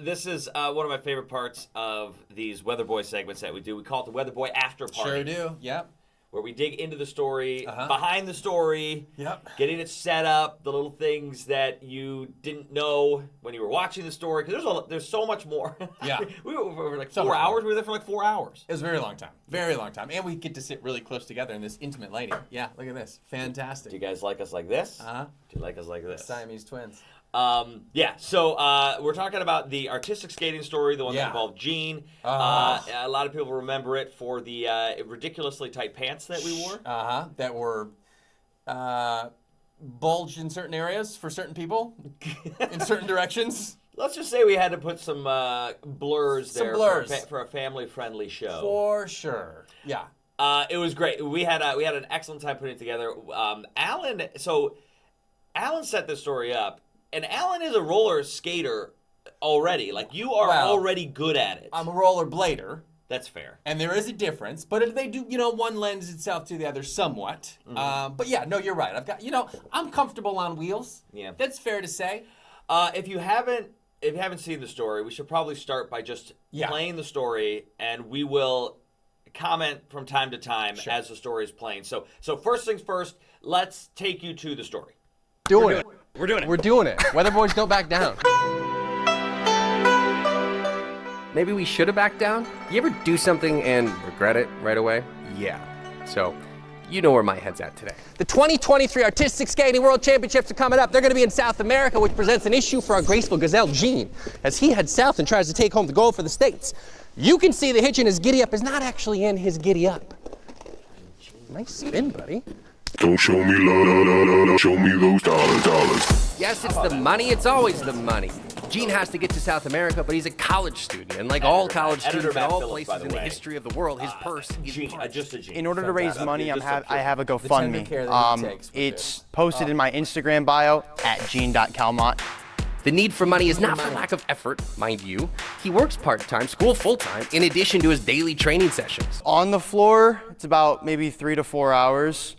This is one of my favorite parts of these Weatherboy segments that we do. We call it the Weatherboy After Party. Sure do, yep. Where we dig into the story, behind the story, getting it set up, the little things that you didn't know when you were watching the story. Because there's so much more. Yeah. We were for like 4 hours. We were there for like 4 hours. It was a very long time. Very long time. And we get to sit really close together in this intimate lighting. Yeah, look at this. Fantastic. Do you guys like us like this? Do you like us like this? Siamese twins. So we're talking about the artistic skating story, the one that involved Gene. A lot of people remember it for the ridiculously tight pants that we wore. That were bulged in certain areas for certain people, in certain directions. Let's just say we had to put some blurs there for a family-friendly show. For sure, yeah. It was great. We had an excellent time putting it together. Alan set this story up. And Alan is a roller skater already. Like, you are already good at it. I'm a roller blader. That's fair. And there is a difference. But they do, one lends itself to the other somewhat. But yeah, no, you're right. I've got, I'm comfortable on wheels. Yeah. That's fair to say. If you haven't seen the story, we should probably start by just playing the story, and we will comment from time to time as the story is playing. So first things first, let's take you to the story. We're doing it. Weatherboys don't back down. Maybe we should have backed down? You ever do something and regret it right away? Yeah. So, you know where my head's at today. The 2023 Artistic Skating World Championships are coming up. They're going to be in South America, which presents an issue for our graceful gazelle, Gene, as he heads south and tries to take home the gold for the States. You can see the hitch in his giddy-up is not actually in his giddy-up. Nice spin, buddy. Don't show me love, show me those dollars. Yes, it's the money. It's always the money. Gene has to get to South America, but he's a college student. And like all college students in all places in the history of the world, his purse is just a Gene. In order to raise money, I have a GoFundMe. It's posted in my Instagram bio at gene.calmont. The need for money is not for lack of effort, mind you. He works part-time, school full-time, in addition to his daily training sessions. On the floor, it's about maybe 3 to 4 hours.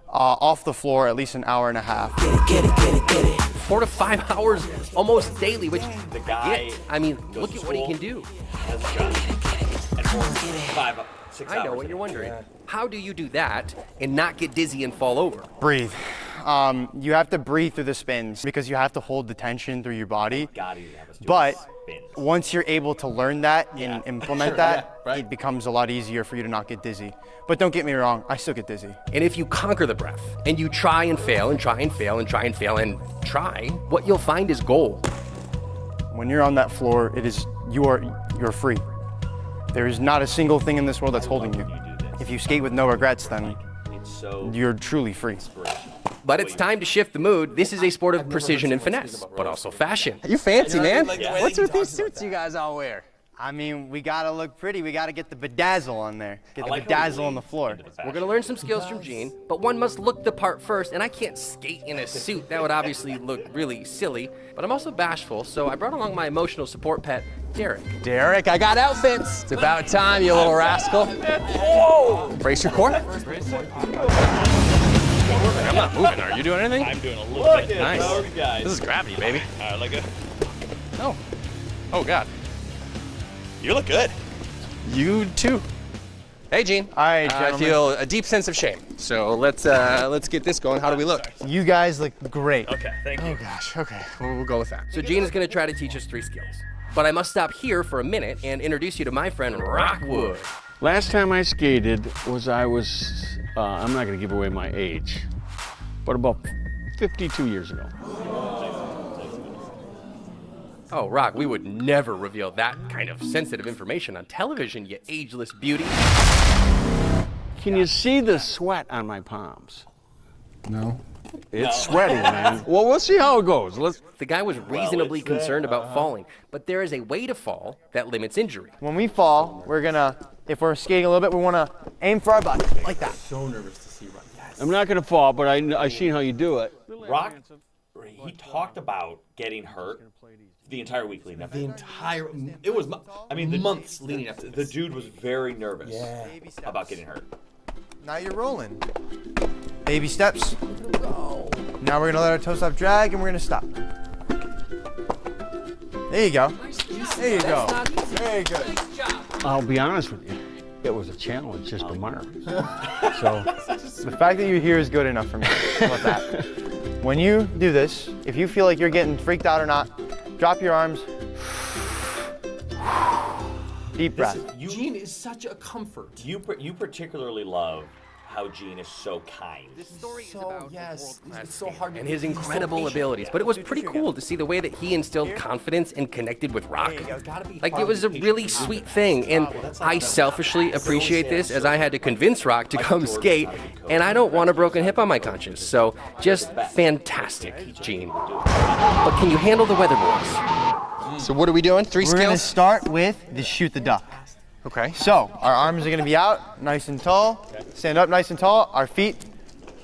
Off the floor, at least an hour and a half. Get it. 4 to 5 hours almost daily, which the guy, look at what he can do. Has a gun. And for 6 hours. I know what you're wondering. How do you do that and not get dizzy and fall over? Breathe. You have to breathe through the spins because you have to hold the tension through your body. But once you're able to learn that and implement that, it becomes a lot easier for you to not get dizzy. But don't get me wrong, I still get dizzy. And if you conquer the breath and you try and fail and try and fail and try and fail and try, what you'll find is gold. When you're on that floor, you're free. There is not a single thing in this world that's holding you. If you skate with no regrets, then you're truly free. But it's time to shift the mood. This is a sport of precision and finesse, but also fashion. You fancy, man. What's with these suits you guys all wear? I mean, we gotta look pretty. We gotta get the bedazzle on there. Get the bedazzle on the floor. We're gonna learn some skills from Gene, but one must look the part first, and I can't skate in a suit. That would obviously look really silly. But I'm also bashful, so I brought along my emotional support pet, Derek. Derek, I got outfits. It's about time, you little rascal. Whoa! Brace your core. I'm not moving. Are you doing anything? I'm doing a little bit. Nice. This is gravity, baby. All right, look good. Oh. Oh, God. You look good. You too. Hey, Gene. All right, I gentlemen. feel a deep sense of shame. So let's get this going. How do we look? You guys look great. Okay, thank you. Oh gosh, okay. We'll go with that. So Gene is gonna try to teach us 3 skills. But I must stop here for a minute and introduce you to my friend Rockwood. Last time I skated I'm not gonna give away my age, but about 52 years ago. Oh, Rock, we would never reveal that kind of sensitive information on television, you ageless beauty. Can you see the sweat on my palms? No. It's sweaty, man. Well, we'll see how it goes. The guy was reasonably concerned about falling, but there is a way to fall that limits injury. When we fall, if we're skating a little bit, we wanna aim for our butt, like that. So nervous to see Rock. Yes. I'm not gonna fall, but I seen how you do it. Rock, he talked about getting hurt the entire week leading up. Months leading up to this. The dude was very nervous about getting hurt. Now you're rolling. Baby steps. Now we're gonna let our toe stop drag and we're gonna stop. There you go. There you go. Not easy. Very good. Nice job. I'll be honest with you. It was a challenge just to Mark. So The fact that you're here is good enough for me. How about that? When you do this, if you feel like you're getting freaked out or not, drop your arms. Deep breath. Gene is such a comfort. You particularly love how Gene is so kind. This story is So, about yes, world-class it's so skater hard to and his he's so incredible patient. abilities. But it was pretty cool to see the way that he instilled confidence and connected with rock. Like, it was a really sweet thing, and I selfishly appreciate this as I had to convince Rock to come skate, and I don't want a broken hip on my conscience. So, just fantastic, Gene. But can you handle the Weatherboys? So what are we doing? 3 We're gonna skills? start with the shoot the duck. Okay. So our arms are gonna be out, nice and tall. Stand up nice and tall. Our feet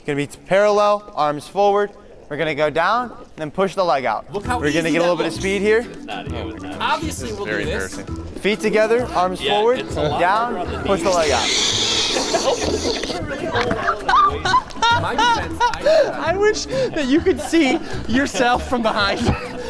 gonna be parallel, arms forward. We're gonna go down, then push the leg out. Look how We're gonna easy get a little that bit of looks. speed here. Obviously, we'll do this. Feet together, arms Yeah, forward, it's a lot harder on the down, push the leg out. My defense, I I wish that you could see yourself from behind.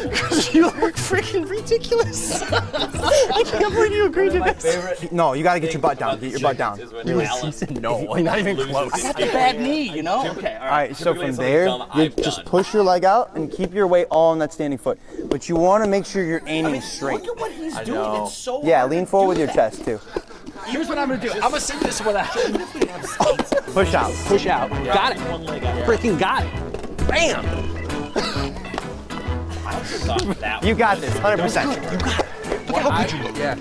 Because you look freaking ridiculous. I can't believe you agreed to this. No, you gotta get your butt down. Get your butt down. He said no, not even close. I got the bad knee, you know? Okay, All right, so Typically from it's there, something dumb you I've just done. push your leg out and keep your weight all on that standing foot. But you want to make sure you're aiming straight. Look at what he's doing. It's so Yeah, hard lean to forward do with your that. chest too. Here's what I'm gonna do. I'm gonna see this without Push out. push out. Got it. Freaking got it. Bam. You got this, 100%. yeah.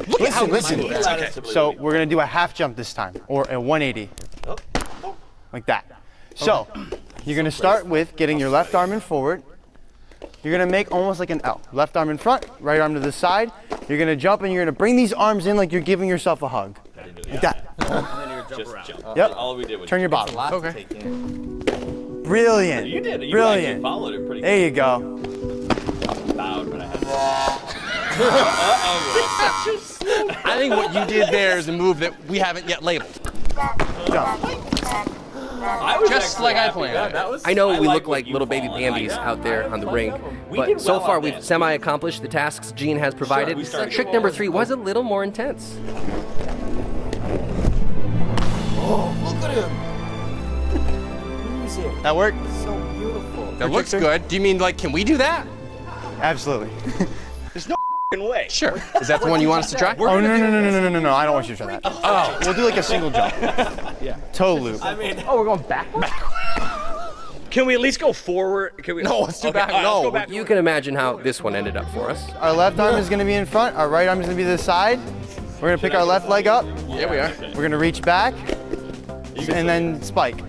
Listen. So we're gonna do a half jump this time, or a 180, like that. So you're gonna start with getting your left arm in forward. You're gonna make almost like an L. Left arm in front, right arm to the side. You're gonna jump and you're gonna bring these arms in like you're giving yourself a hug. Like that. Just jump. Yep. All we did was Turn your bottom. Okay. Brilliant. You did. You Brilliant. actually followed it pretty There good. you go. Bowed, but I had I think what you did there is a move that we haven't yet labeled. Jump. I was Just actually like I happy. planned. That was- I know we like look what like you little baby followed. Bambis out there on the rink, We but did so well far on we've that. semi-accomplished the tasks Gene has provided. we started Trick well. number 3 was a little more intense. Look at him. That worked? So beautiful. That looks good. Do you mean like, can we do that? Absolutely. There's no way. Sure. Is that the one you want us to try? Oh no! I don't want you to try that. Oh. We'll do like a single jump. Yeah. Toe loop. Oh, we're going back? Can we at least go forward? Can we? No, let's do back. all right, No. let's go back. You can imagine how this one ended up for us. Our left arm is gonna be in front. Our right arm is gonna be to the side. We're gonna pick our left leg up. Here we are. We're gonna reach back, and then spike.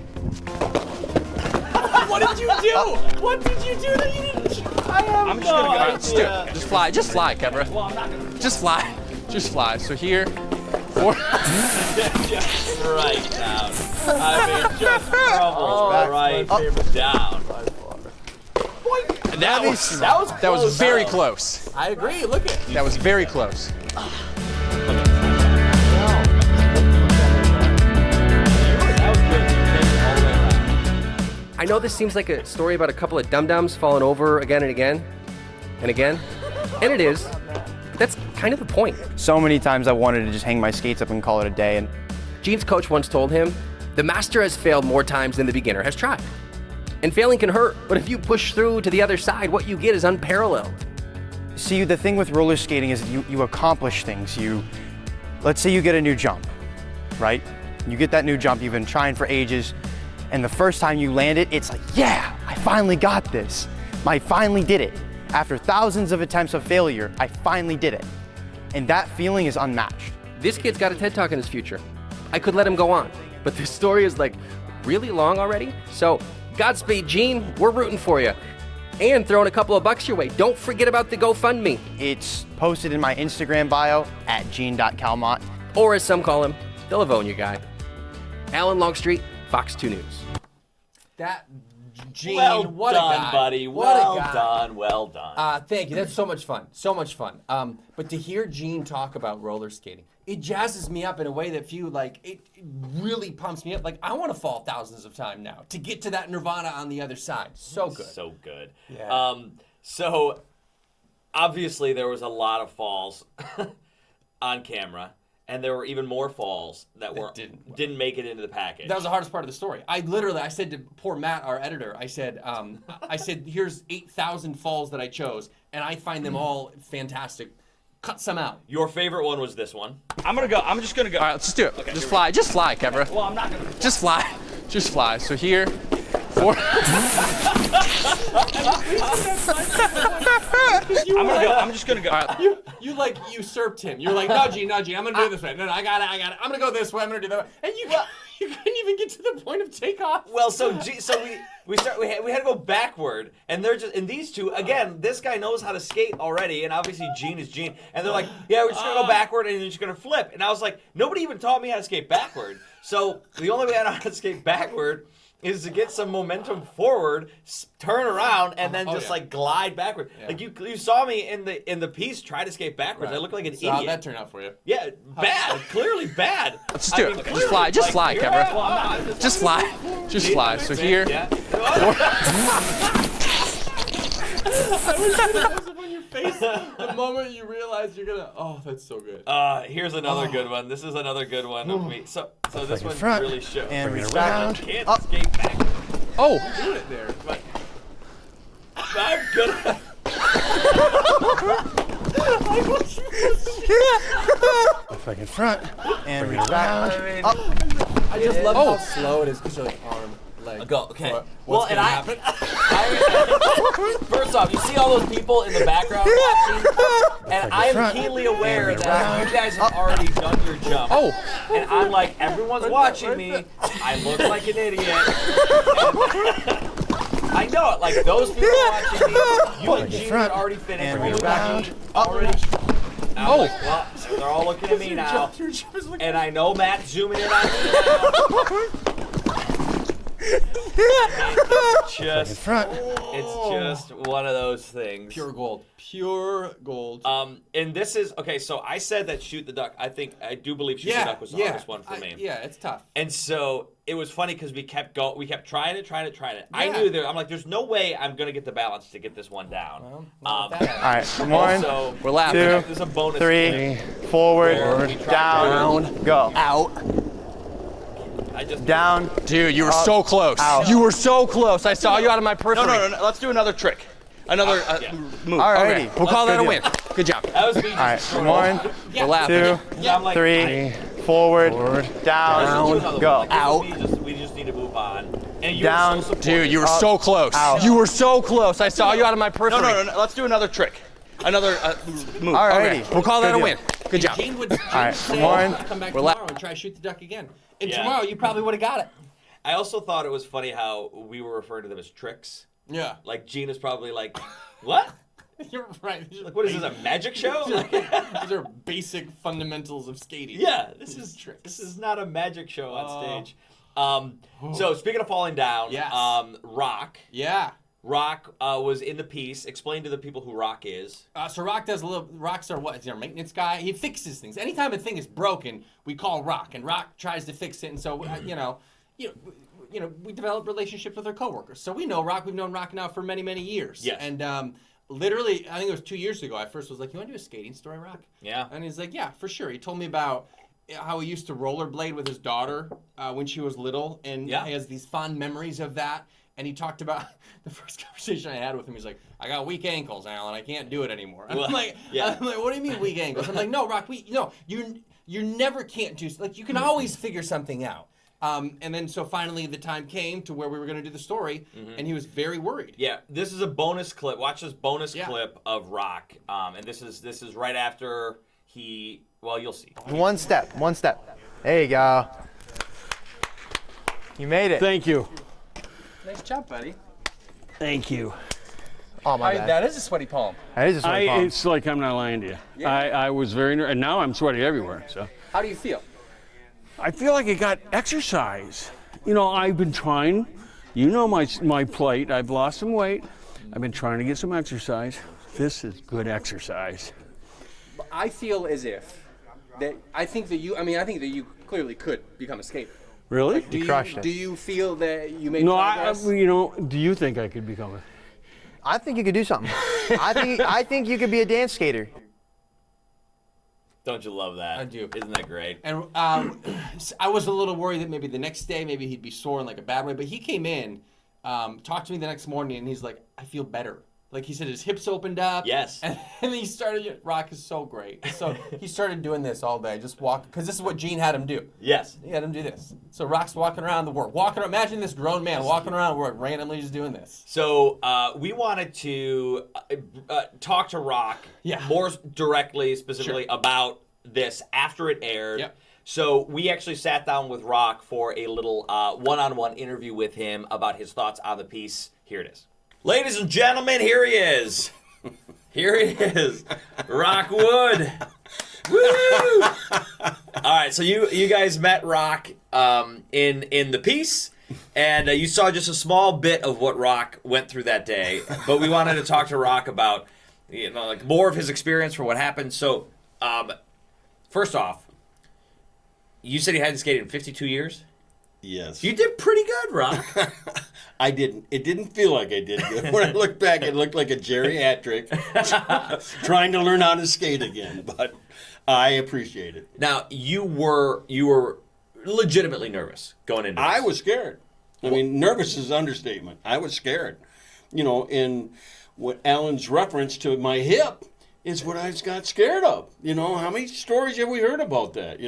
What did you do? What did you do that you didn't? I have I'm just gonna go Let's do it. Just fly. Just fly, Kevra. Well, I'm not gonna. Just fly. Just fly. So here. Four. Just right down. I mean, just crumbles right down. That was very though. close. I agree. Look at. That was very close. I know this seems like a story about a couple of dum-dums falling over again and again and again, and it is, but that's kind of the point. So many times I wanted to just hang my skates up and call it a day, and Gene's coach once told him, the master has failed more times than the beginner has tried. And failing can hurt, but if you push through to the other side, what you get is unparalleled. see, the thing with roller skating is you accomplish things. Let's say you get a new jump, right? You get that new jump, you've been trying for ages, and the first time you land it, it's like, yeah, I finally got this. I finally did it. After thousands of attempts of failure, I finally did it. And that feeling is unmatched. This kid's got a TED Talk in his future. I could let him go on, but this story is like really long already. So Godspeed, Gene, we're rooting for you. And throwing a couple of bucks your way. Don't forget about the GoFundMe. It's posted in my Instagram bio at gene.calmont. Or as some call him, the Livonia guy. Alan Longstreet, Fox 2 News. That Gene, Well what done, a guy. buddy. What Well a guy. done. Well done. Thank you. That's so much fun. So much fun. But to hear Gene talk about roller skating, it jazzes me up in a way that few, like, it really pumps me up. Like, I want to fall thousands of times now to get to that nirvana on the other side. So good. So good. Yeah. So obviously there was a lot of falls on camera, and there were even more falls that didn't make it into the package. That was the hardest part of the story. I said to poor Matt, our editor, I said, here's 8,000 falls that I chose, and I find them all fantastic. Cut some out. Your favorite one was this one. I'm just gonna go. All right, let's just do it. Okay, just fly, Kevra. Well, I'm not gonna. Just fly. Just fly. So here, 4. I'm just gonna go. All right. You like usurped him. You're like, no, Gene, I'm gonna do it this way. No, I got it. I'm gonna go this way. I'm gonna do that way. And you couldn't even get to the point of takeoff. Well, so we had to go backward, and they're just, and these two, again, this guy knows how to skate already, and obviously Gene is Gene, and they're like, yeah, we're just gonna go backward, and you're just gonna flip. And I was like, nobody even taught me how to skate backward. So the only way I know how to skate backward is to get some momentum forward, turn around, and then like glide backward. Yeah. Like you saw me in the piece try to skate backwards. Right. I look like an so idiot. How'd that turn out for you? Yeah, bad. Clearly bad. Let's do it. Just fly, Kevra. Well, just fly. Just fly. So here. Yeah. I wish that was on your face the moment you realize you're gonna. Oh, that's so good. Here's another good one. This is another good one of me. So this one front, really shows. and Bring it around. Can't skate back. Oh. Doing it there. But I'm good. Like in front, and around. I just love how slow it is because you're like arm, leg. Go. Okay. What's gonna happen? First off, you see all those people in the background watching, and I am keenly aware that you guys have already done your jump. Oh. And I'm like, everyone's watching me. I look like an idiot. I know it. Like those people watching me. You and Gene had already finished. And around. Already. Oh. Like, well, so they're all looking at me now. And I know Matt's zooming in on me now. It's just one of those things. Pure gold. Pure gold. And this is okay. So I said that Shoot the Duck. I do believe Shoot the Duck was the hardest one for me. Yeah, it's tough. And so it was funny because we kept trying it. Yeah. I knew I'm like, there's no way I'm gonna get the balance to get this one down. Well, All right, one, so We're laughing. this is a bonus. 3, forward, down, go. Out. Down. Dude, you were so close. Out. You were so close. I saw you out of my periphery. No. Let's do another trick. Another move. Alrighty. Okay. We'll call that a win. Good job. That was me. All right, 1, We're laughing. 2, I'm like, 3, forward, down, go. Like, Out. We just need to move on. And you Down. were so supportive. Dude, you were so close. Out. You were so close. I saw you out of my periphery. No. Let's do another trick. Another move. Alrighty. Okay. We'll call that a win. Good job. Gene would right, say, one. come back We're tomorrow and try Shoot the Duck again. And Yeah. tomorrow you probably would have got it. I also thought it was funny how we were referring to them as tricks. Yeah. Like Gene is probably like, what? You're right. Like, what is this, a magic show? Like, These are basic fundamentals of skating. yeah, this is tricks. This is not a magic show on stage. So speaking of falling down, Yes. Rock. Yeah. Rock was in the piece. Explain to the people who Rock is. So Rock does a little. Rock's our He's our maintenance guy. He fixes things. Anytime a thing is broken, we call Rock, and Rock tries to fix it. And so we develop relationships with our coworkers. So we know Rock. We've known Rock now for many, many years. Yes. And literally, I think it was 2 years ago. I first was like, "You want to do a skating story, Rock?" Yeah. And he's like, "Yeah, for sure." He told me about how he used to rollerblade with his daughter when she was little, and he has these fond memories of that. And he talked about the first conversation I had with him. He's like, "I got weak ankles, Alan. I can't do it anymore." And I'm like, "What do you mean weak ankles?" I'm like, "No, Rock, you never can't do, like, you can always figure something out." And then so finally the time came to where we were going to do the story, and he was very worried. Yeah, this is a bonus clip. Watch this bonus clip of Rock, and this is right after he. Well, you'll see. One step. There you go. You made it. Thank you. Nice job, buddy. Thank you. Oh, my bad. That is a sweaty palm. That is a sweaty palm. It's like I'm not lying to you. Yeah. I was very nervous, and now I'm sweaty everywhere. So How do you feel? I feel like I got exercise. You know, I've been trying. You know my plight. I've lost some weight. I've been trying to get some exercise. This is good exercise. I feel as if that I think that you clearly could become a skater. Really? crushed it. Do you feel that you made No, progress? do you think I could become it? I think you could do something. I think you could be a dance skater. Don't you love that? I do. Isn't that great? And I was a little worried that maybe the next day, maybe he'd be sore in like a bad way. But he came in, talked to me the next morning, and he's like, I feel better. Like he said, his hips opened up. Yes. And he started, Rock is so great. So he started doing this all day, just walking, because this is what Gene had him do. Yes. He had him do this. So Rock's walking around the work. Imagine this grown man walking around the work, randomly just doing this. So we wanted to talk to Rock more directly, specifically about this after it aired. Yep. So we actually sat down with Rock for a little one-on-one interview with him about his thoughts on the piece. Here it is. Ladies and gentlemen, here he is. Here he is. Rock Wood. Woo! All right, so you guys met Rock in the piece, and you saw just a small bit of what Rock went through that day. But we wanted to talk to Rock about like more of his experience for what happened. So first off, you said you hadn't skated in 52 years? Yes. You did pretty good, Rock. I didn't. It didn't feel like I did good. When I look back, it looked like a geriatric trying to learn how to skate again. But I appreciate it. Now, you were legitimately nervous going into this. I was scared. I mean, nervous is an understatement. I was scared. In what Alan's reference to my hip is what I got scared of. How many stories have we heard about that?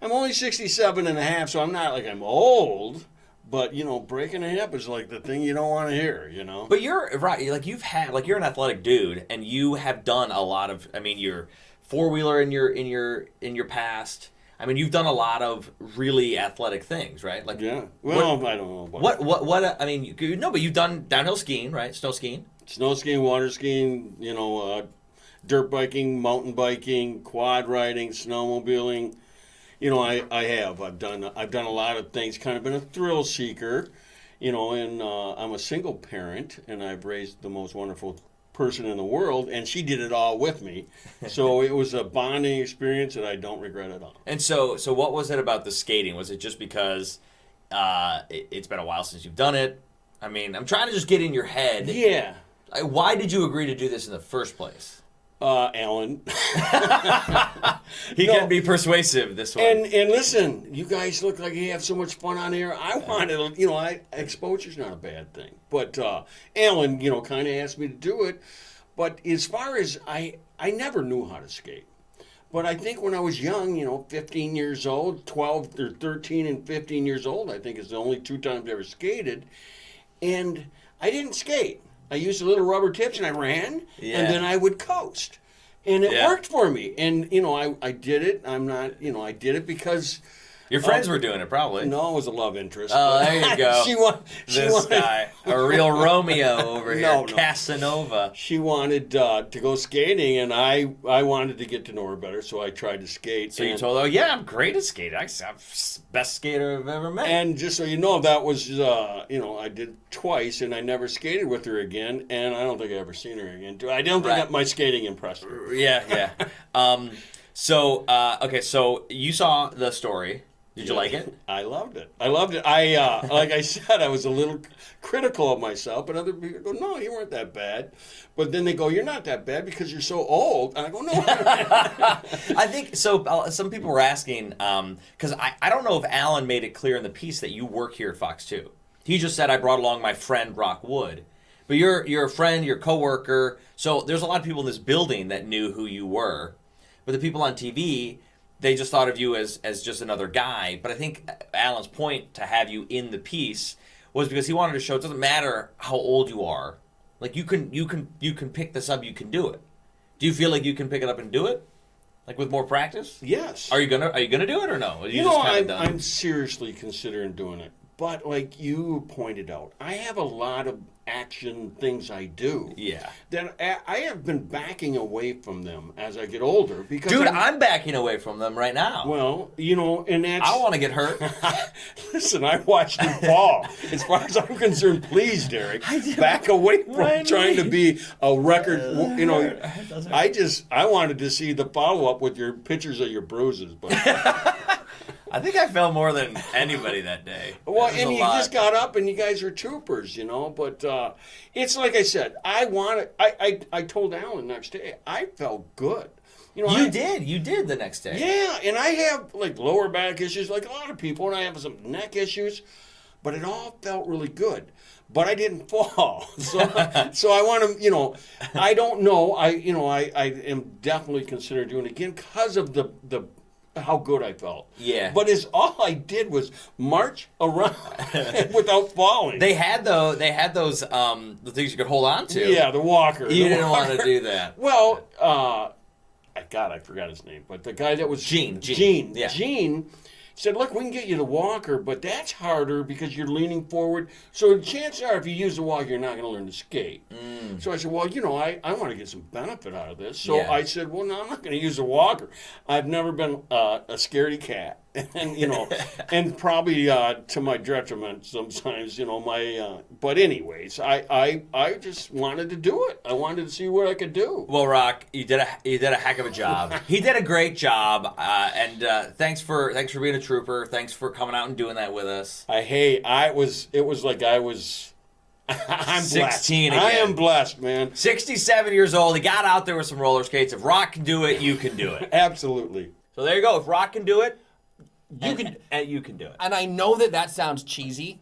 I'm only 67 and a half, so I'm not like I'm old. But, breaking a hip is like the thing you don't want to hear, But you're right. Like you're an athletic dude, and you have done a lot of. I mean, you're four-wheeler in your past. I mean, you've done a lot of really athletic things, right? Like yeah. Well, I don't know about what. I mean, but you've done downhill skiing, right? Snow skiing, water skiing. Dirt biking, mountain biking, quad riding, snowmobiling. I have. I've done a lot of things. Kind of been a thrill seeker, and I'm a single parent, and I've raised the most wonderful person in the world, and she did it all with me. So it was a bonding experience that I don't regret at all. And so what was it about the skating? Was it just because it's been a while since you've done it? I mean, I'm trying to just get in your head. Yeah. Why did you agree to do this in the first place? Alan. He can be persuasive this way. And listen, you guys look like you have so much fun on here. I wanted, exposure's not a bad thing. But Alan, kind of asked me to do it. But as far as I never knew how to skate. But I think when I was young, 15 years old, 12 or 13 and 15 years old, I think is the only two times I ever skated. And I didn't skate. I used a little rubber tips and I ran, and then I would coast. And it worked for me. And, I did it. I did it because... Your friends were doing it, probably. No, it was a love interest. Oh, there you go. She wanted guy, a real Romeo over here, Casanova. She wanted to go skating, and I wanted to get to know her better, so I tried to skate. So you told her, yeah, I'm great at skating. I'm the best skater I've ever met. And just so you know, that was, I did twice, and I never skated with her again, and I don't think I ever seen her again. I don't think that my skating impressed her. Yeah. So you saw the story. Did you like it? I loved it. I like I said, I was a little critical of myself, but other people go, no, you weren't that bad. But then they go, you're not that bad because you're so old. And I go, no. I think so. Some people were asking, because I don't know if Alan made it clear in the piece that you work here at Fox 2. He just said, I brought along my friend Rock Wood. But you're a friend, you're a coworker. So there's a lot of people in this building that knew who you were. But the people on TV... they just thought of you as just another guy. But I think Alan's point to have you in the piece was because he wanted to show it doesn't matter how old you are. Like you can pick this up, you can do it. Do you feel like you can pick it up and do it? Like with more practice? Yes. Are you gonna do it or no? I'm seriously considering doing it. But like you pointed out, I have a lot of action things I do. Yeah. That I have been backing away from them as I get older because dude, I'm backing away from them right now. Well, and that's I don't want to get hurt. Listen, I watched you fall. As far as I'm concerned, please, Derek, back away from trying to be a record. I wanted to see the follow up with your pictures of your bruises, but I think I fell more than anybody that day. Well, and you just got up, and you guys are troopers, you know. But it's like I said, I told Alan the next day, I felt good. You know, You did the next day. Yeah, and I have like lower back issues, like a lot of people, and I have some neck issues, but it all felt really good. But I didn't fall, so I want to, you know, I don't know. I am definitely considering doing it again because of the how good I felt. Yeah. But all I did was march around without falling. They had those the things you could hold on to. Yeah, the walker. You didn't want to do that. Well, I forgot his name, but the guy that was Gene. Yeah. Gene said, look, we can get you the walker, but that's harder because you're leaning forward. So chances are if you use the walker, you're not going to learn to skate. So I said, well, you know, I want to get some benefit out of this. So I said, well, no, I'm not going to use the walker. I've never been a scaredy cat. And, you know, and probably to my detriment sometimes, you know, but anyways, I just wanted to do it. I wanted to see what I could do. Well, Rock, you did a heck of a job. He did a great job, and thanks for being a trooper. Thanks for coming out and doing that with us. It was like I was. I'm 16 blessed. again. I am blessed, man. 67 years old. He got out there with some roller skates. If Rock can do it, you can do it. Absolutely. So there you go. If Rock can do it, you can do it. And I know that sounds cheesy,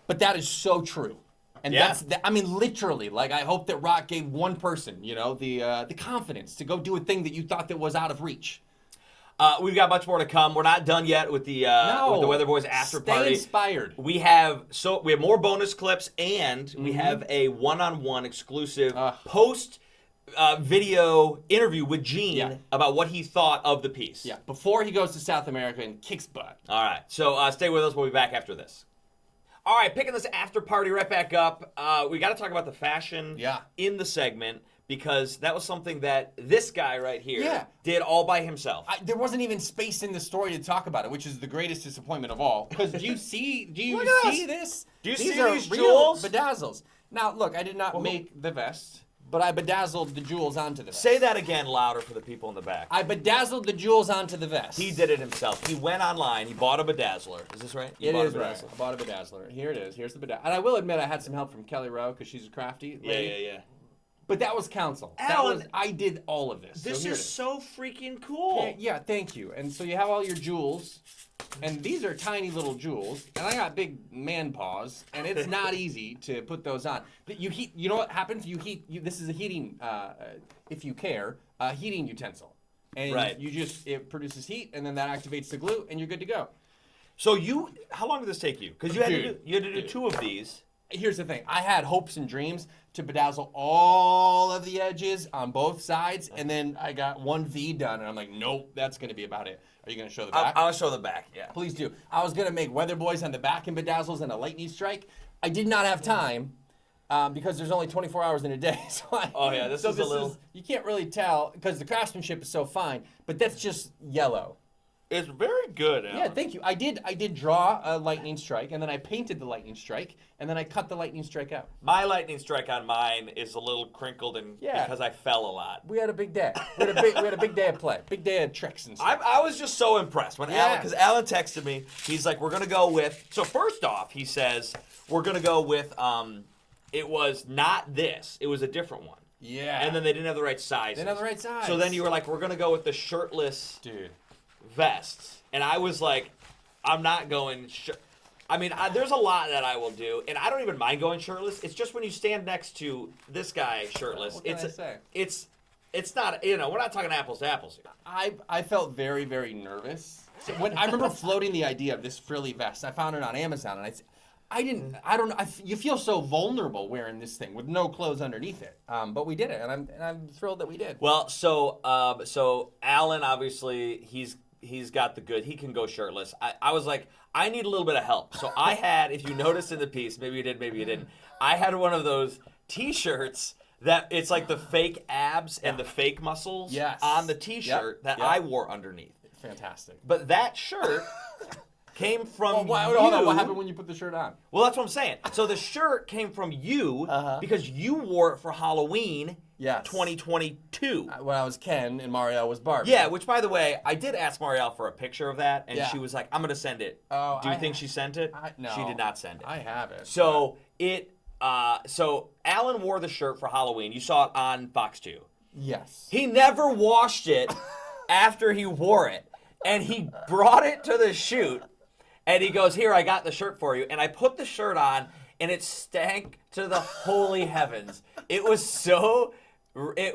but that is so true. And I mean, literally, like, I hope that Rock gave one person, you know, the confidence to go do a thing that you thought that was out of reach. We've got much more to come. We're not done yet with the Weatherboys after party. Stay inspired. We have more bonus clips, and we have a one-on-one exclusive post video interview with Gene about what he thought of the piece. Yeah, before he goes to South America and kicks butt. All right, so stay with us. We'll be back after this. All right, picking this after party right back up. We got to talk about the fashion in the segment, because that was something that this guy right here did all by himself. There wasn't even space in the story to talk about it, which is the greatest disappointment of all. Because do you see this? Do you these see are these real jewels? Bedazzles. Now, look, I did not make the vest, but I bedazzled the jewels onto the vest. Say that again louder for the people in the back. I bedazzled the jewels onto the vest. He did it himself. He went online. He bought a bedazzler. Is this right? It is right. I bought a bedazzler. Here it is. Here's the bedazzler. And I will admit I had some help from Kelly Rowe because she's a crafty lady. Yeah. But that was counsel. Alan, I did all of this. This is so freaking cool. Yeah, thank you. And so you have all your jewels, and these are tiny little jewels, and I got big man paws, and it's not easy to put those on. But you heat. You know what happens? This is a heating, if you care, heating utensil, and it produces heat, and then that activates the glue, and you're good to go. So how long did this take you? Because you had to do two of these. Here's the thing. I had hopes and dreams to bedazzle all of the edges on both sides, and then I got one V done, and I'm like, nope, that's going to be about it. Are you going to show the back? I'll show the back, yeah. Please do. I was going to make Weatherboys on the back and bedazzles and a lightning strike. I did not have time because there's only 24 hours in a day. This is a little... you can't really tell because the craftsmanship is so fine, but that's just yellow. It's very good, Alan. Yeah, thank you. I did draw a lightning strike, and then I painted the lightning strike, and then I cut the lightning strike out. My lightning strike on mine is a little crinkled because I fell a lot. We had a big day. We had a big day of play, big day of tricks and stuff. I was just so impressed when Alan texted me. He's like, we're gonna go with. So first off, he says we're gonna go with. It was not this. It was a different one. Yeah. And then they didn't have the right size. They didn't have the right size. So then you were like, we're gonna go with the shirtless. Dude. Vests, and I was like, I'm not going. I mean, there's a lot that I will do, and I don't even mind going shirtless. It's just when you stand next to this guy shirtless, what can I say? It's not. We're not talking apples to apples here. I felt very, very nervous. So when I remember floating the idea of this frilly vest, I found it on Amazon, and I don't know. You feel so vulnerable wearing this thing with no clothes underneath it. But we did it, and I'm thrilled that we did. Well, so Alan, obviously, he's got the good. He can go shirtless. I was like, I need a little bit of help. So I had, if you noticed in the piece, maybe you did, maybe you didn't, I had one of those T-shirts that it's like the fake abs and the fake muscles on the T-shirt that I wore underneath. Fantastic. But that shirt came from Hold you. on, what happened when you put the shirt on? Well, that's what I'm saying. So the shirt came from you because you wore it for Halloween 2022. When I was Ken and Marielle was Barbie. Yeah, which, by the way, I did ask Marielle for a picture of that, and Yeah. she was like, I'm going to send it. Oh, Do you think she sent it? No. She did not send it. I have it. So so Alan wore the shirt for Halloween. You saw it on Fox 2. Yes. He never washed it after he wore it. And he brought it to the shoot. And he goes, here, I got the shirt for you. And I put the shirt on, and it stank to the holy heavens. It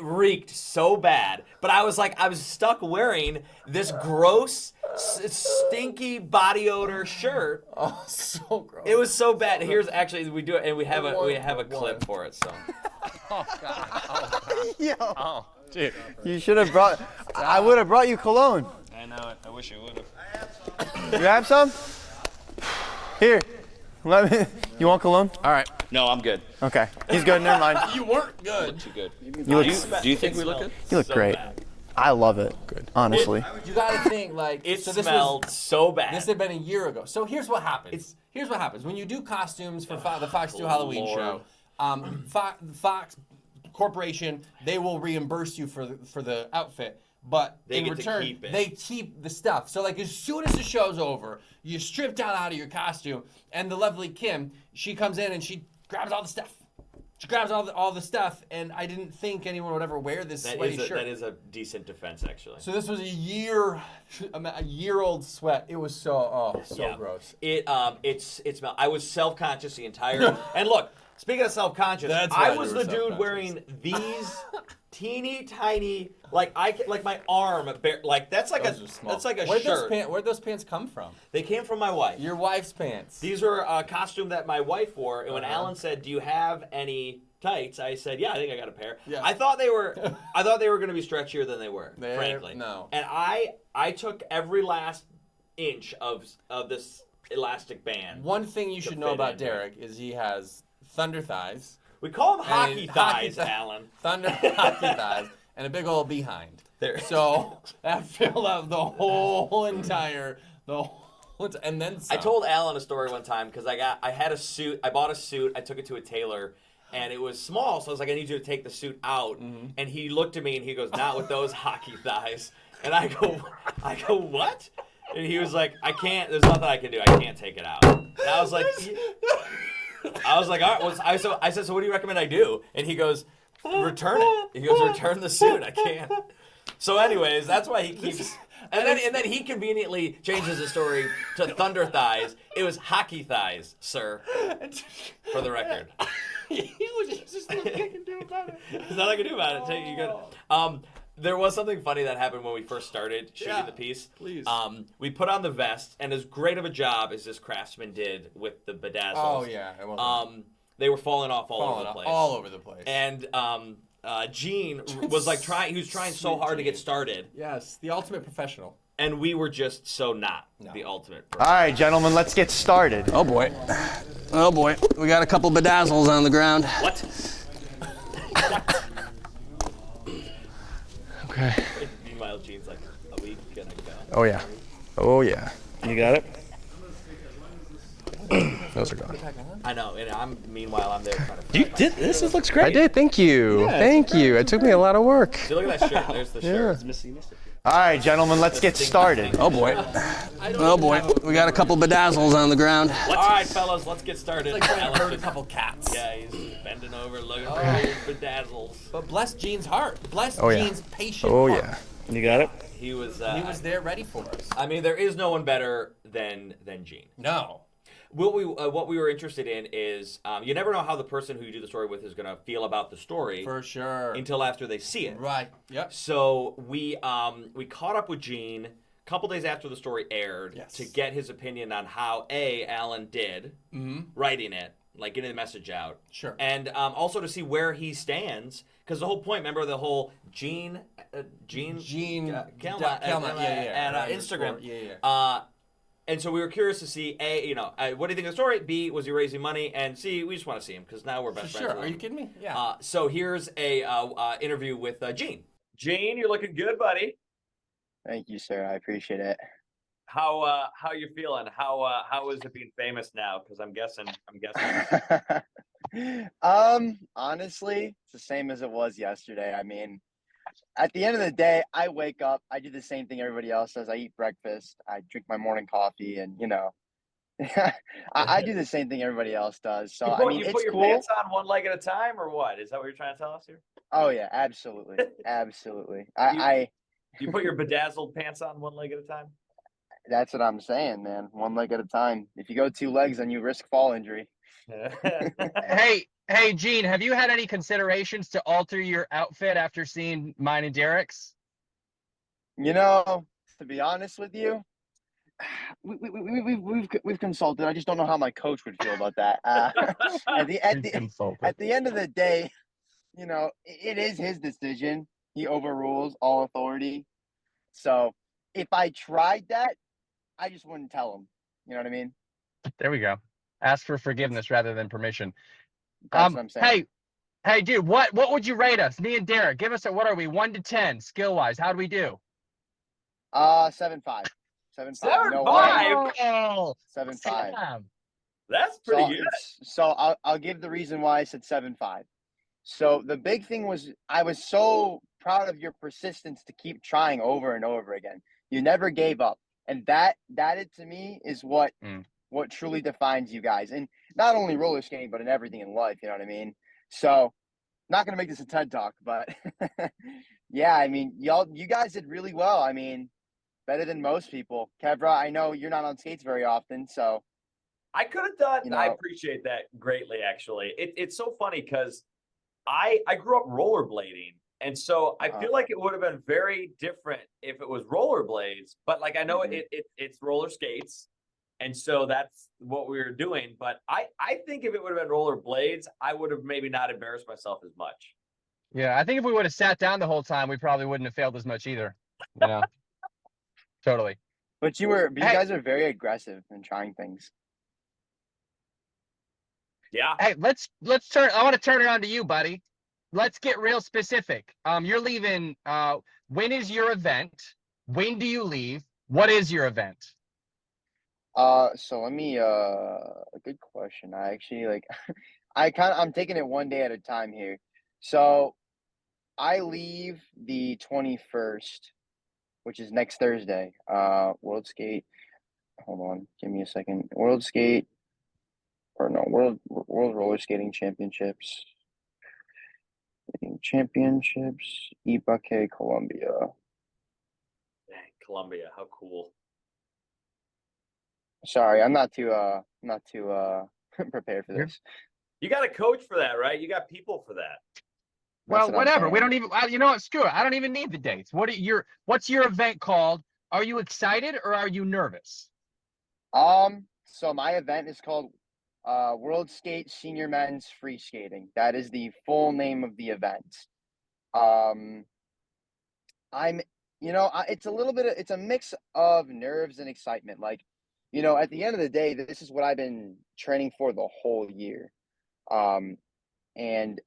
reeked so bad. But I was like, I was stuck wearing this gross, stinky body odor shirt. Oh, so gross. It was so bad. Here's actually, we do it, and we have a clip for it. So. Oh, God. Yo. Oh, dude. You should have brought. I would have brought you cologne. I know it. I wish I would have. You have some? Here. Let me. You want cologne? All right. No, I'm good. Okay. He's good. Never mind. You weren't good. Too good. You look, Do you think we look good? you look so great. bad. I love it. Good. Honestly. You gotta think, like, It so smelled so bad. This had been a year ago. So here's what happens. Here's what happens. When you do costumes for the Fox 2 Halloween Lord. show, Fox Corporation, they will reimburse you for the outfit. But They in get to return, keep it. they keep the stuff. So, like, as soon as the show's over, you strip down out of your costume, and the lovely Kim, she comes in and she grabs all the stuff. She grabs all the stuff, and I didn't think anyone would ever wear this sweaty shirt. That is a decent defense, actually. So this was a year-old sweat. It was so gross. It smelled. I was self-conscious the entire. And look, speaking of self-conscious, That's I why was you were the dude self-conscious. wearing these teeny tiny, like my arm, like that's like Those are small. that's like a Where'd shirt. Where'd those pants come from? They came from my wife. Your wife's pants. These were a costume that my wife wore, and when Alan said, "Do you have any tights?" I said, "Yeah, I think I got a pair." Yeah. I thought they were going to be stretchier than they were, frankly. No. And I took every last inch of this elastic band. One thing you should know fit about in. Derek is he has thunder thighs. We call them hockey And thighs, hockey Alan. Thunder hockey thighs. And a big old behind. There. So that filled out the entire, and then some. I told Alan a story one time because I had a suit. I bought a suit. I took it to a tailor, and it was small. So I was like, I need you to take the suit out. And he looked at me and he goes, "Not with those hockey thighs." And I go, "What?" And he was like, "I can't. There's nothing I can do. I can't take it out." And I was like, all right. Well, I said, "So what do you recommend I do?" And he goes, "Return it." He goes, "Return the suit. I can't." So, anyways, that's why he keeps. And then he conveniently changes the story to thunder thighs. It was hockey thighs, sir. For the record. There's just nothing I can do about it. There's nothing I can do about it. Take you good. There was something funny that happened when we first started shooting the piece. Please. We put on the vest, and as great of a job as this craftsman did with the bedazzles. Oh yeah. It wasn't They were falling off all over the place. all over the place. And Gene was like he was trying so hard to get started, yes, the ultimate professional. and we were just so not the ultimate. All right, gentlemen, let's get started. Oh boy. Oh boy. We got a couple bedazzles on the ground. What? Okay. Meanwhile, Gene's like, "Are we gonna go?" Oh yeah. Oh yeah. You got it? Those are gone. I know, and meanwhile I'm there trying to. You did this. This looks great. I did. Thank you. Thank you. It took me a lot of work. See, look at that shirt. There's the shirt. All right, gentlemen, let's get started. Oh boy. Oh boy. We got a couple bedazzles on the ground. All right, fellas, let's get started. Like trying to Alan's hurt a just- couple cats. Yeah, he's bending over, looking for his bedazzles. But bless Gene's heart. Bless Oh, yeah. Gene's patient Oh heart. yeah. You got it? He was. He was there ready for us. I mean, there is no one better than Gene. No. What we were interested in is you never know how the person who you do the story with is going to feel about the story For sure. until after they see it. Right. Yep. So we caught up with Gene a couple days after the story aired Yes. to get his opinion on how Alan did writing it, like getting the message out. Sure. And also to see where he stands, because the whole point, remember the whole Gene Gene Kelma at Instagram. Yeah. And so we were curious to see what do you think of the story? B, was he raising money? And C, we just want to see him because now we're best friends. Sure. with Are him. you kidding me? Yeah. So here's a interview with Gene. Gene, you're looking good, buddy. Thank you, sir. I appreciate it. how you feeling? How is it being famous now? Because I'm guessing. Honestly, it's the same as it was yesterday. I mean, at the end of the day, I wake up, I do the same thing everybody else does. I eat breakfast, I drink my morning coffee, and I do the same thing everybody else does. So I mean, you it's put your cool. pants on one leg at a time, or what? Is that what you're trying to tell us here? Oh yeah, absolutely, absolutely. You put your bedazzled pants on one leg at a time. That's what I'm saying, man. One leg at a time. If you go two legs, then you risk fall injury. Hey, Gene, have you had any considerations to alter your outfit after seeing mine and Derek's? To be honest with you, we've consulted. I just don't know how my coach would feel about that. At the end of the day, it is his decision. He overrules all authority. So if I tried that, I just wouldn't tell him. You know what I mean? There we go. Ask for forgiveness rather than permission. That's what I'm saying. Hey, dude, what would you rate us? Me and Derek, give us what are we? 1 to 10, skill wise? How do we do? 7.5. 7.5. No way. 7.5. That's pretty good. So I'll give the reason why I said 7.5. So the big thing was I was so proud of your persistence to keep trying over and over again. You never gave up, and that to me is what truly defines you guys, and not only roller skating but in everything in life. You know what I mean? So, not gonna make this a TED talk, but yeah, I mean, you guys did really well. I mean, better than most people. Kevra, I know you're not on skates very often, so I could have done. I appreciate that greatly. Actually, it's so funny because I grew up rollerblading, and so I feel like it would have been very different if it was rollerblades. But like I know it's roller skates, and so that's what we were doing. But I think if it would have been rollerblades, I would have maybe not embarrassed myself as much. Yeah, I think if we would have sat down the whole time, we probably wouldn't have failed as much either. Totally. But you guys are very aggressive in trying things. Yeah. Hey, let's turn. I want to turn it on to you, buddy. Let's get real specific. You're leaving. When is your event? When do you leave? What is your event? So let me. A good question. I actually I'm taking it one day at a time here. So, I leave the 21st, which is next Thursday. World Skate. Hold on, give me a second. World Skate. Or no, World Roller Skating Championships. Ibaque, Colombia. Dang, Colombia, how cool. Sorry, I'm not too prepared for this. You got a coach for that, right? You got people for that. Well, whatever. We don't even. You know what? Screw it. I don't even need the dates. What's your event called? Are you excited or are you nervous? So my event is called World Skate Senior Men's Free Skating. That is the full name of the event. It's a mix of nerves and excitement. Like, at the end of the day, this is what I've been training for the whole year. And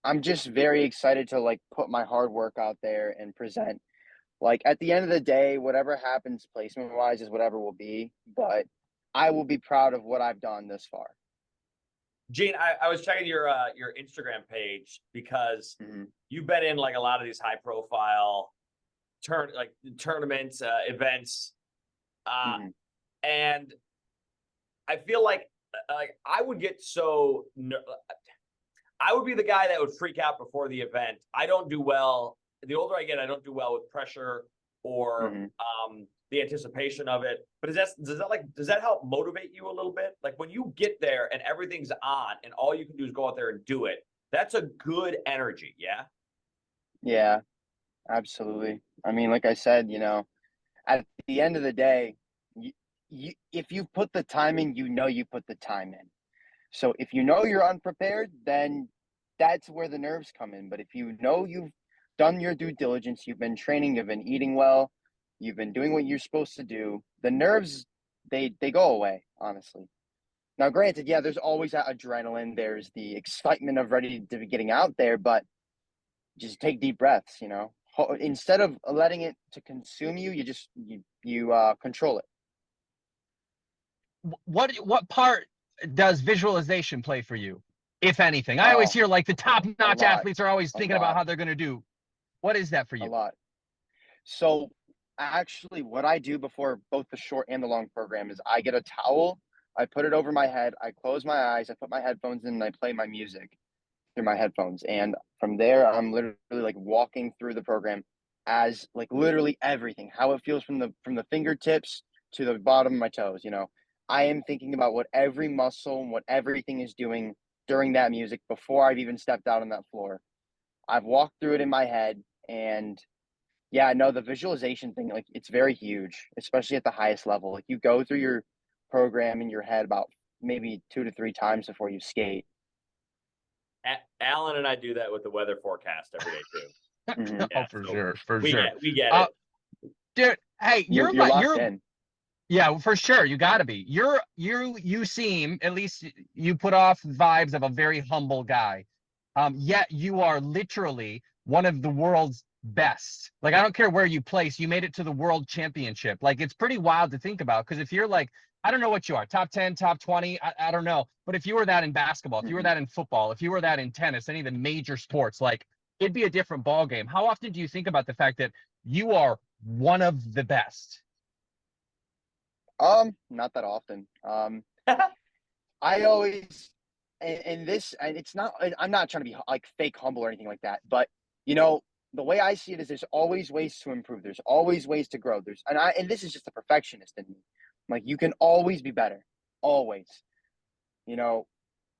I'm just very excited to put my hard work out there and present. Like, at the end of the day, whatever happens placement wise is whatever will be, but I will be proud of what I've done this far. Gene, I was checking your Instagram page because you've been in a lot of these high profile tournaments, events, and I feel like I would get I would be the guy that would freak out before the event. I don't do well. The older I get, I don't do well with pressure or the anticipation of it. But does that help motivate you a little bit? Like when you get there and everything's on and all you can do is go out there and do it, that's a good energy, yeah? Yeah, absolutely. I mean, like I said, at the end of the day, if you put the time in, you put the time in. So if you're unprepared, then that's where the nerves come in. But if you've done your due diligence, you've been training, you've been eating well, you've been doing what you're supposed to do, the nerves, they go away, honestly. Now, granted, yeah, there's always that adrenaline. There's the excitement of ready to be getting out there, but just take deep breaths, Instead of letting it to consume you, you control it. what part does visualization play for you, if anything? I always hear like the top-notch athletes are always thinking about how they're going to do. What is that for you? A lot. So actually, what I do before both the short and the long program is I get a towel, I put it over my head, I close my eyes, I put my headphones in, and I play my music through my headphones. And from there, I'm literally like walking through the program as like literally everything, how it feels from the fingertips to the bottom of my toes. You know, I am thinking about what every muscle and what everything is doing during that music before I've even stepped out on that floor. I've walked through it in my head, and yeah, no, the visualization thing, like it's very huge, especially at the highest level. Like you go through your program in your head about maybe 2 to 3 times before you skate. Alan and I do that with the weather forecast every day too. Yeah, for sure, we get it, dude. Hey, you're locked in. Yeah, for sure, you got to be. You seem, at least you put off vibes of a very humble guy. Yet you are literally one of the world's best. Like, I don't care where you place, you made it to the world championship. Like, it's pretty wild to think about, because if you're like, I don't know what you are, top 10, top 20, I don't know. But if you were that in basketball, if you were that in football, if you were that in tennis, any of the major sports, like, it'd be a different ball game. How often do you think about the fact that you are one of the best? Not that often. I always, and this, and it's not, I'm not trying to be like fake humble or anything like that, but you know, the way I see it is there's always ways to improve. There's always ways to grow. And this is just a perfectionist in me. Like, you can always be better, always, you know,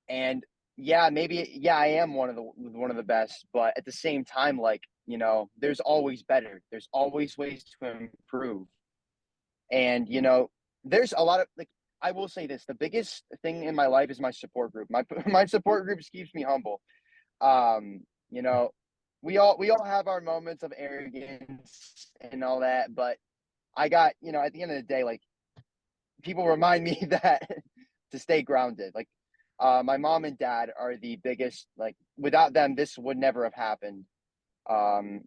and yeah, I am one of the best, but at the same time, like, you know, there's always better. There's always ways to improve. And, you know, there's a lot of, like, I will say this, the biggest thing in my life is my support group. My support group keeps me humble. You know, we all have our moments of arrogance and all that, but I got, you know, at the end of the day, like, people remind me that to stay grounded. Like, my mom and dad are the biggest, like, without them, this would never have happened.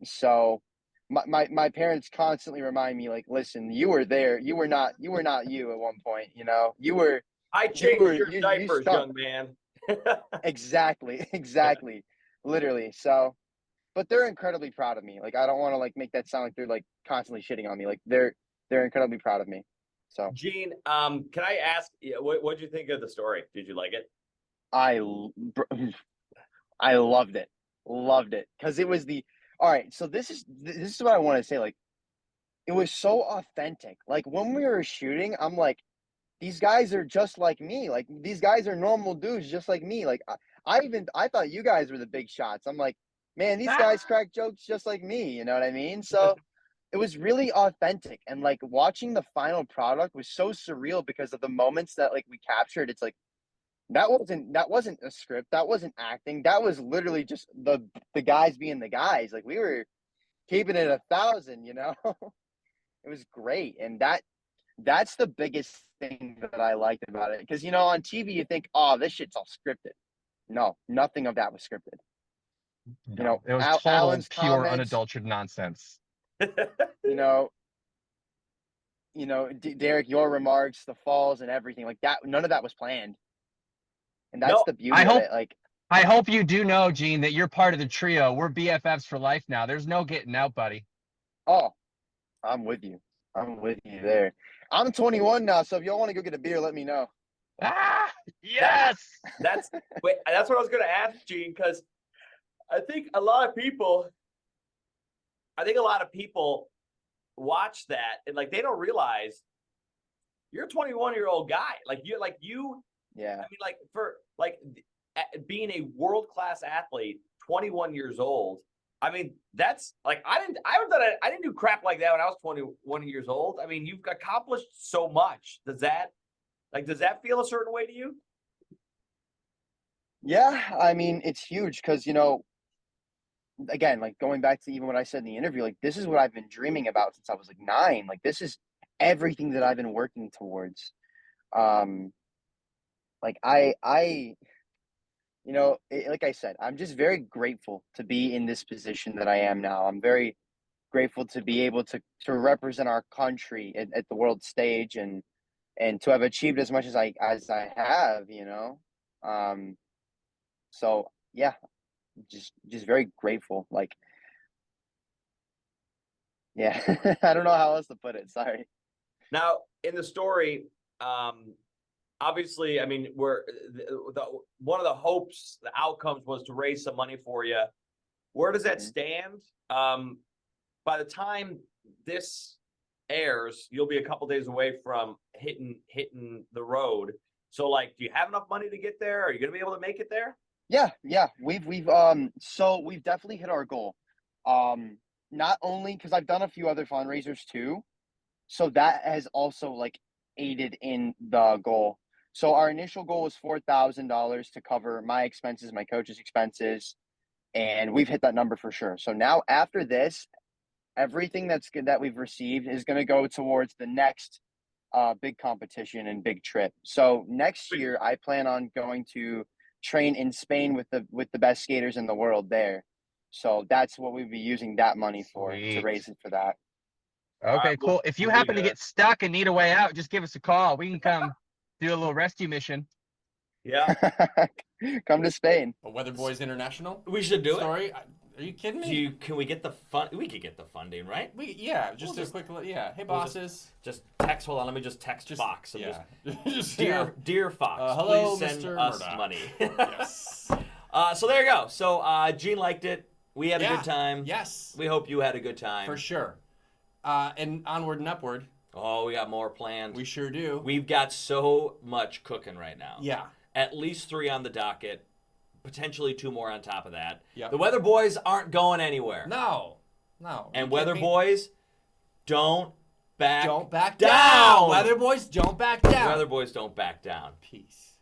So my parents constantly remind me, like, listen, you were there. You were not you at one point, you know. I changed your diapers, young man. Exactly. Literally. So, but they're incredibly proud of me. Like, I don't want to like make that sound like they're like constantly shitting on me. Like, they're incredibly proud of me. So, Gene, can I ask, what'd you think of the story? Did you like it? I loved it. Loved it. Because it was all right, so this is what I want to say. Like, it was so authentic. Like, when we were shooting, I'm like, these guys are just like me. Like, these guys are normal dudes just like me. Like, I thought you guys were the big shots. I'm like, man, these guys crack jokes just like me. You know what I mean? So it was really authentic. And like, watching the final product was so surreal because of the moments that like we captured. It's like, that wasn't a script. That wasn't acting. That was literally just the guys being the guys. Like, we were keeping it 1,000, you know? It was great. And that's the biggest thing that I liked about it. Because, you know, on TV you think, oh, this shit's all scripted. No, nothing of that was scripted. No, you know, it was total Alan's pure comments, unadulterated nonsense. You know, Derek, your remarks, the falls and everything like that, none of that was planned. And that's the beauty of it. Like, I hope you do know, Gene, that you're part of the trio. We're BFFs for life now. There's no getting out, buddy. Oh, I'm with you. There. I'm 21 now, so if y'all want to go get a beer, let me know. Ah, yes. That's what I was going to ask, Gene, because I think a lot of people watch that and like they don't realize you're a 21-year-old guy. Yeah. I mean, like, for like being a world-class athlete, 21 years old. I mean, that's like, I didn't do crap like that when I was 21 years old. I mean, you've accomplished so much. Does that feel a certain way to you? Yeah, I mean, it's huge because, you know, again, like going back to even what I said in the interview, like, this is what I've been dreaming about since I was like 9. Like, this is everything that I've been working towards. Like, you know, like I said, I'm just very grateful to be in this position that I am now. I'm very grateful to be able to represent our country at the world stage. And and to have achieved as much as I have, so yeah, just very grateful. Like, yeah, I don't know how else to put it. Sorry. Now, in the story, obviously, I mean, one of the hopes, the outcomes was to raise some money for you. Where does that stand? By the time this airs, you'll be a couple days away from hitting the road. So, like, do you have enough money to get there? Are you going to be able to make it there? Yeah. We've so we've definitely hit our goal. Not only because I've done a few other fundraisers too, so that has also like aided in the goal. So our initial goal was $4,000 to cover my expenses, my coach's expenses, and we've hit that number for sure. So now after this, everything that's good that we've received is going to go towards the next big competition and big trip. So next year, I plan on going to train in Spain with the best skaters in the world there. So that's what we'd be using that money for, to raise it for that. Okay, cool. If you happen to get stuck and need a way out, just give us a call. We can come do a little rescue mission. Yeah. Come to Spain. A Weatherboys International? We should do it. Are you kidding me? Can we get the fund? We could get the funding, right? Just a quick, Hey, bosses. Just text. Hold on, let me just text Fox. Just dear Fox, hello, please send Mr. us Murdoch. money. Yes. So there you go. So Gene liked it. We had a good time. Yes. We hope you had a good time. For sure. And onward and upward. Oh, we got more planned. We sure do. We've got so much cooking right now. Yeah. At least 3 on the docket. Potentially 2 more on top of that. Yep. The Weatherboys aren't going anywhere. No. And Weatherboys, don't back down. Weatherboys, don't back down. Weatherboys don't back down. Peace.